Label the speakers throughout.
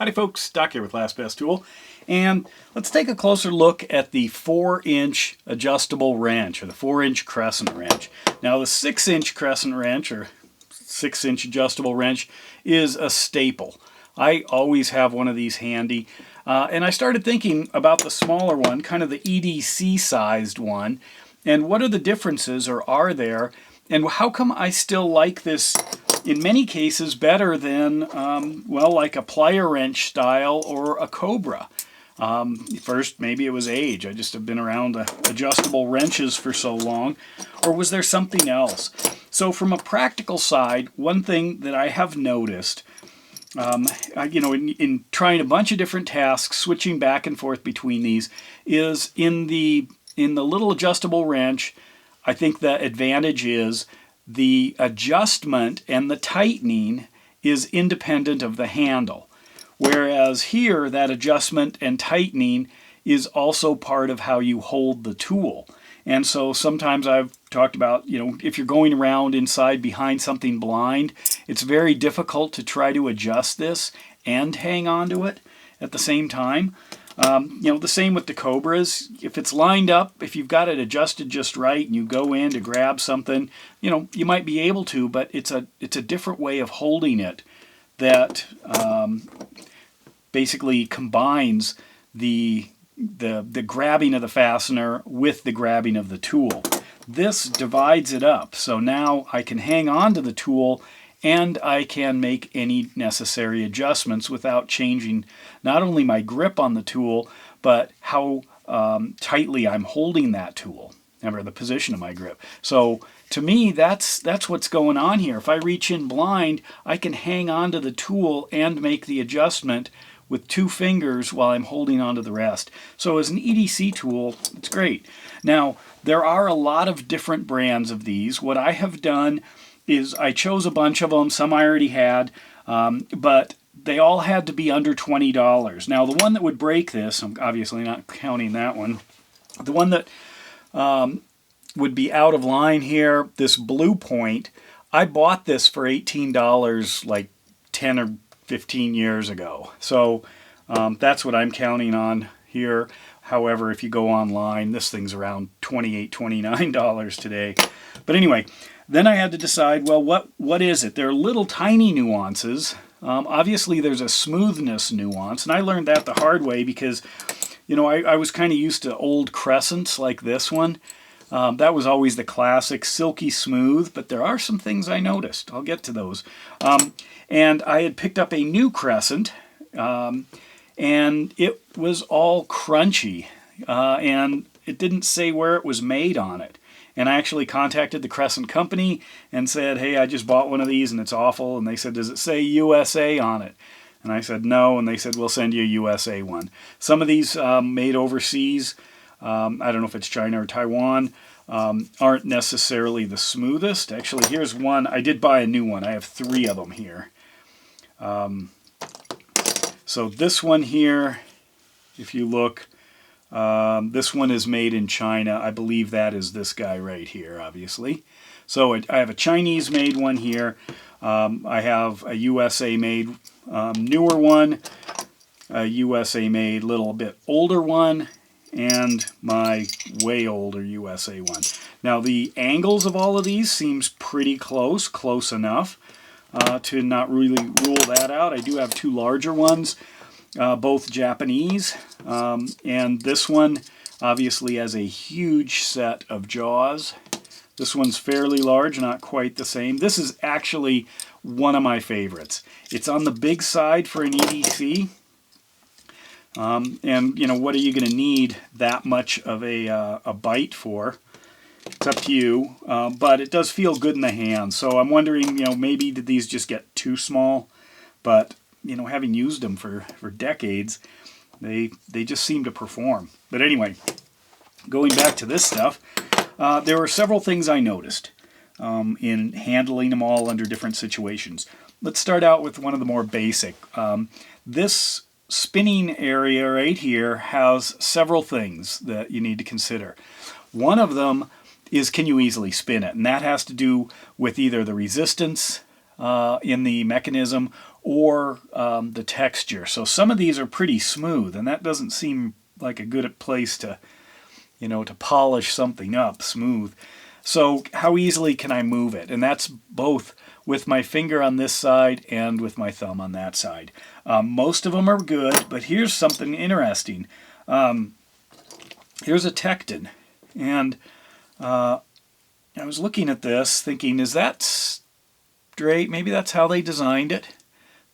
Speaker 1: Howdy folks, Doc here with Last Best Tool, and let's take a closer look at the 4-inch adjustable wrench, or the 4-inch crescent wrench. Now the 6-inch crescent wrench, or 6-inch adjustable wrench, is a staple. I always have one of these handy, and I started thinking about the smaller one, kind of the EDC sized one, and what are the differences, or are there, and how come I still like this in many cases better than, well, like a plier wrench style or a Cobra. First, maybe it was age. I just have been around adjustable wrenches for so long. Or was there something else? So from a practical side, one thing that I have noticed, in trying a bunch of different tasks, switching back and forth between these, is in the little adjustable wrench, I think the advantage is the adjustment and the tightening is independent of the handle. Whereas here, that adjustment and tightening is also part of how you hold the tool. And so sometimes I've talked about, if you're going around inside behind something blind, it's very difficult to try to adjust this and hang on to it at the same time. The same with the Cobras. If it's lined up, if you've got it adjusted just right and you go in to grab something, you might be able to, but it's a different way of holding it that basically combines the grabbing of the fastener with the grabbing of the tool. This divides it up, so now I can hang on to the tool and I can make any necessary adjustments without changing not only my grip on the tool, but how tightly I'm holding that tool, or the position of my grip. So to me, that's what's going on here. If I reach in blind, I can hang on to the tool and make the adjustment with 2 fingers while I'm holding on to the rest. So as an EDC tool, it's great. Now, there are a lot of different brands of these. What I have done is I chose a bunch of them. Some I already had, but they all had to be under $20. Now, the one that would break this, I'm obviously not counting that one, the one that would be out of line here, this Blue Point, I bought this for $18 like 10 or 15 years ago. So that's what I'm counting on here. However, if you go online, this thing's around $28, $29 today. But anyway, then I had to decide, well, what is it? There are little tiny nuances. Obviously, there's a smoothness nuance, and I learned that the hard way because, I was kind of used to old crescents like this one. That was always the classic silky smooth, but there are some things I noticed. I'll get to those. And I had picked up a new crescent, and it was all crunchy, and it didn't say where it was made on it. And I actually contacted the Crescent company and said, hey, I just bought one of these and it's awful. And they said, does it say USA on it? And I said, no. And they said, we'll send you a USA one. Some of these made overseas, I don't know if it's China or Taiwan, aren't necessarily the smoothest. Actually, here's one. I did buy a new one. I have 3 of them here. So this one here, if you look, this one is made in China. I believe that is this guy right here, obviously. So I have a Chinese-made one here. I have a USA-made newer one, a USA-made little bit older one, and my way older USA one. Now the angles of all of these seems pretty close enough to not really rule that out. I do have 2 larger ones. Both Japanese, and this one obviously has a huge set of jaws. This one's fairly large, not quite the same. This is actually one of my favorites. It's on the big side for an EDC, and what are you going to need that much of a bite for? It's up to you, but it does feel good in the hand. So I'm wondering, maybe did these just get too small? But having used them for decades, they just seem to perform. But anyway, going back to this stuff, there were several things I noticed in handling them all under different situations. Let's start out with one of the more basic. This spinning area right here has several things that you need to consider. One of them is, can you easily spin it? And that has to do with either the resistance in the mechanism or the texture. So some of these are pretty smooth, and that doesn't seem like a good place to, to polish something up smooth. So how easily can I move it? And that's both with my finger on this side and with my thumb on that side. Most of them are good, but here's something interesting. Here's a Tecton, and I was looking at this thinking, is that straight? Maybe that's how they designed it.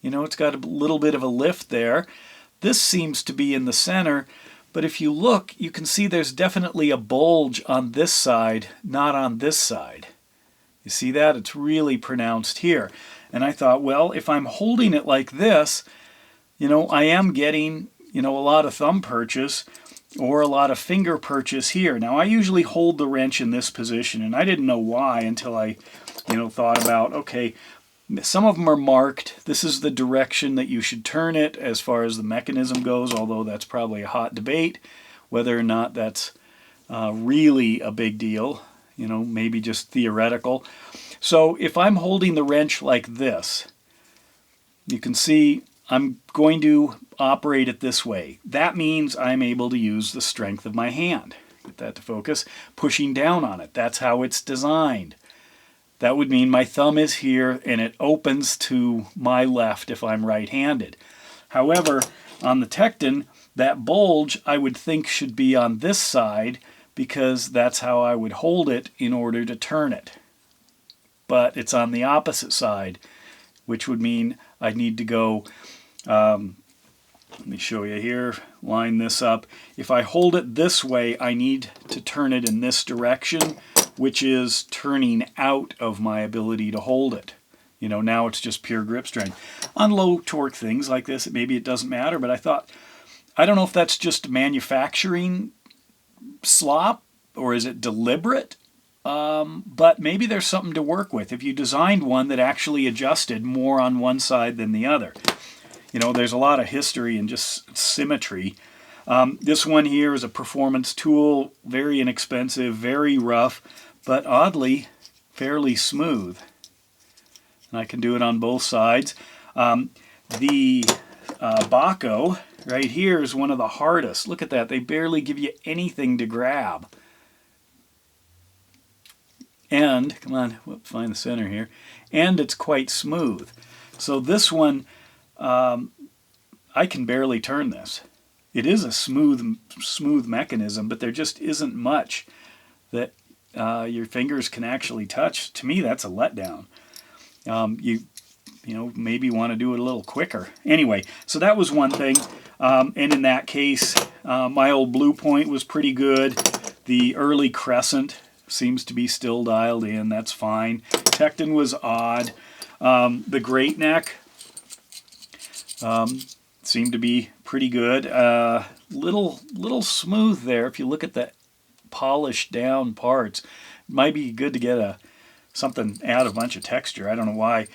Speaker 1: It's got a little bit of a lift there. This seems to be in the center, but if you look, you can see there's definitely a bulge on this side, not on this side. You see that? It's really pronounced here. And I thought, well, if I'm holding it like this, I am getting, a lot of thumb purchase or a lot of finger purchase here. Now, I usually hold the wrench in this position, and I didn't know why until I, thought about, okay, some of them are marked. This is the direction that you should turn it as far as the mechanism goes, although that's probably a hot debate whether or not that's really a big deal, maybe just theoretical. So if I'm holding the wrench like this, you can see I'm going to operate it this way. That means I'm able to use the strength of my hand. Get that to focus. Pushing down on it. That's how it's designed. That would mean my thumb is here and it opens to my left if I'm right-handed. However, on the Tecton, that bulge I would think should be on this side because that's how I would hold it in order to turn it. But it's on the opposite side, which would mean I need to go, let me show you here, line this up. If I hold it this way, I need to turn it in this direction, which is turning out of my ability to hold it. Now it's just pure grip strength. On low torque things like this, maybe it doesn't matter, but I thought, I don't know if that's just manufacturing slop or is it deliberate, but maybe there's something to work with. If you designed one that actually adjusted more on one side than the other. There's a lot of history and just symmetry. This one here is a performance tool, very inexpensive, very rough, but oddly fairly smooth. And I can do it on both sides. The Baco right here is one of the hardest. Look at that. They barely give you anything to grab. And, come on, find the center here. And it's quite smooth. So this one, I can barely turn this. It is a smooth mechanism, but there just isn't much that your fingers can actually touch. To me, that's a letdown. You maybe want to do it a little quicker. Anyway, so that was one thing. And in that case, my old Blue Point was pretty good. The early Crescent seems to be still dialed in. That's fine. Tecton was odd. The Great Neck seemed to be pretty good. Little smooth there. If you look at the polished down parts, it might be good to get add a bunch of texture. I don't know why.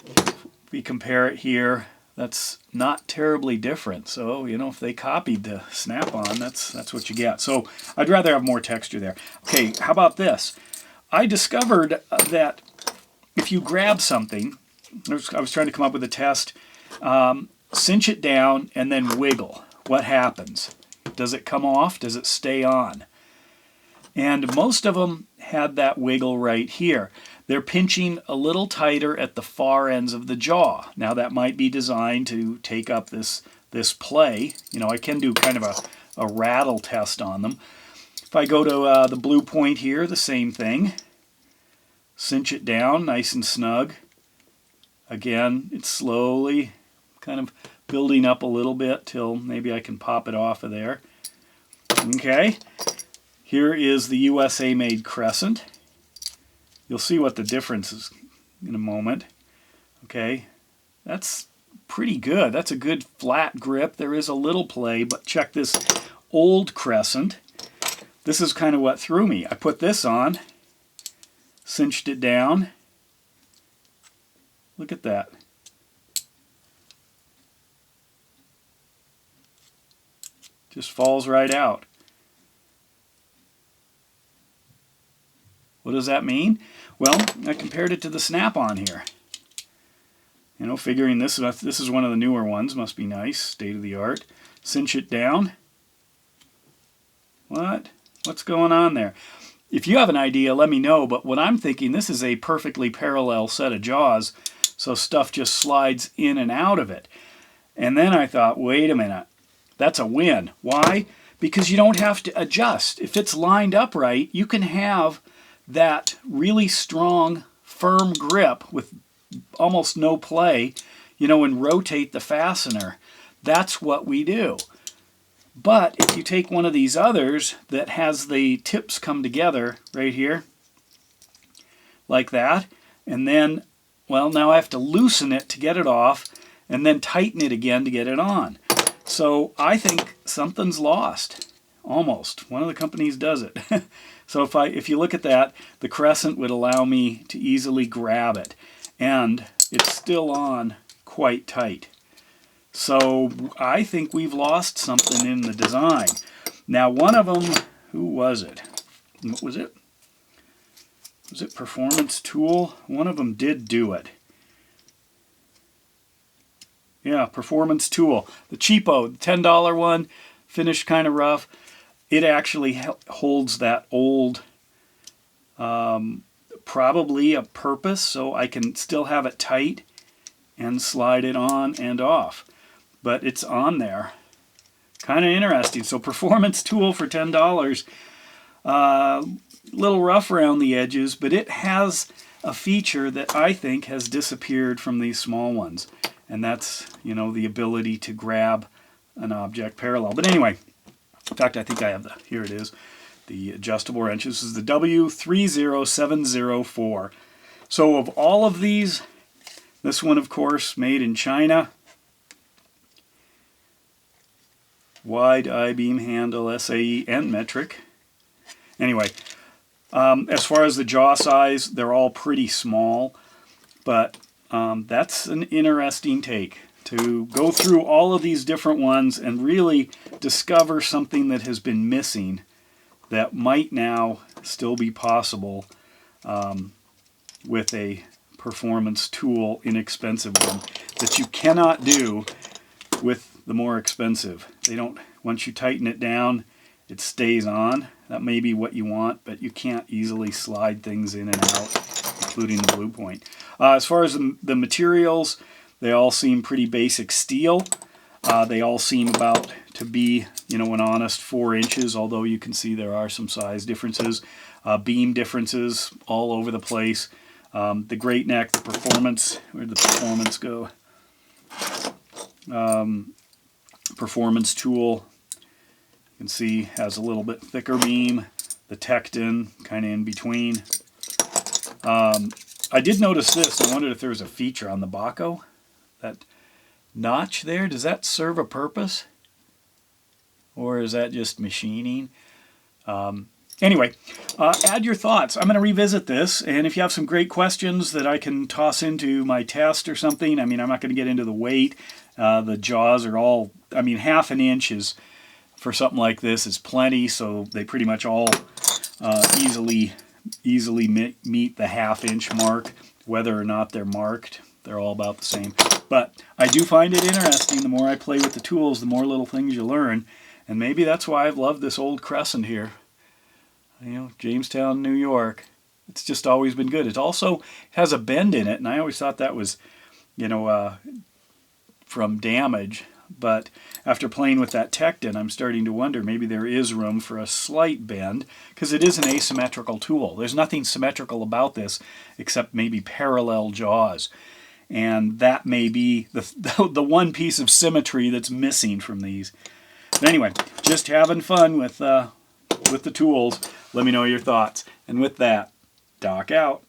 Speaker 1: If we compare it here, that's not terribly different. So, if they copied the Snap-on, that's what you get. So I'd rather have more texture there. Okay, how about this? I discovered that if you grab something, I was trying to come up with a test, cinch it down and then wiggle. What happens? Does it come off? Does it stay on? And most of them had that wiggle right here. They're pinching a little tighter at the far ends of the jaw. Now that might be designed to take up this play. I can do kind of a rattle test on them. If I go to the Blue Point here, the same thing. Cinch it down nice and snug. Again, it's slowly kind of building up a little bit till maybe I can pop it off of there. Okay. Here is the USA-made Crescent. You'll see what the difference is in a moment. Okay, that's pretty good. That's a good flat grip. There is a little play, but check this old Crescent. This is kind of what threw me. I put this on, cinched it down. Look at that. Just falls right out. What does that mean? Well, I compared it to the Snap-on here. You know, figuring this is one of the newer ones, must be nice, state of the art. Cinch it down. What's going on there? If you have an idea, let me know, but what I'm thinking, this is a perfectly parallel set of jaws, so stuff just slides in and out of it. And then I thought, wait a minute, that's a win. Why? Because you don't have to adjust. If it's lined up right, you can have that really strong, firm grip with almost no play, you know, and rotate the fastener. That's what we do. But if you take one of these others that has the tips come together right here, like that, and then, well, now I have to loosen it to get it off, and then tighten it again to get it on. So I think something's lost, almost. One of the companies does it. So if you look at that, the crescent would allow me to easily grab it, and it's still on quite tight. So I think we've lost something in the design. Now one of them, who was it? What was it? Was it Performance Tool? One of them did do it. Yeah, Performance Tool. The cheapo, the $10 one, finished kind of rough. It actually holds that old, probably a purpose, so I can still have it tight and slide it on and off. But it's on there. Kind of interesting. So Performance Tool for $10. Little rough around the edges, but it has a feature that I think has disappeared from these small ones. And that's, you know, the ability to grab an object parallel. But anyway, in fact, I think I have here it is, the adjustable wrench. This is the W30704. So of all of these, this one, of course, made in China. Wide I-beam handle, SAE, and metric. Anyway, as far as the jaw size, they're all pretty small, but that's an interesting take, to go through all of these different ones and really discover something that has been missing that might now still be possible with a Performance Tool, inexpensive one, that you cannot do with the more expensive. They don't, once you tighten it down, it stays on. That may be what you want, but you can't easily slide things in and out, including the blue point. As far as the materials, they all seem pretty basic steel. They all seem about to be, you know, an honest 4 inches, although you can see there are some size differences, beam differences all over the place. The Great Neck, the Performance, where'd the Performance go? Performance Tool, you can see, has a little bit thicker beam. The Tecton, kind of in between. I did notice this. I wondered if there was a feature on the Baco. That notch there, does that serve a purpose? Or is that just machining? Anyway, add your thoughts. I'm going to revisit this, and if you have some great questions that I can toss into my test or something, I mean, I'm not going to get into the weight. The jaws are all, I mean, 1/2 inch is, for something like this, is plenty, so they pretty much all easily meet the 1/2 inch mark, whether or not they're marked. They're all about the same. But I do find it interesting. The more I play with the tools, the more little things you learn. And maybe that's why I've loved this old Crescent here. You know, Jamestown, New York. It's just always been good. It also has a bend in it, and I always thought that was, you know, from damage. But after playing with that Tecton, I'm starting to wonder maybe there is room for a slight bend, because it is an asymmetrical tool. There's nothing symmetrical about this except maybe parallel jaws. And that may be the one piece of symmetry that's missing from these. But anyway, just having fun with the tools. Let me know your thoughts. And with that, Doc out.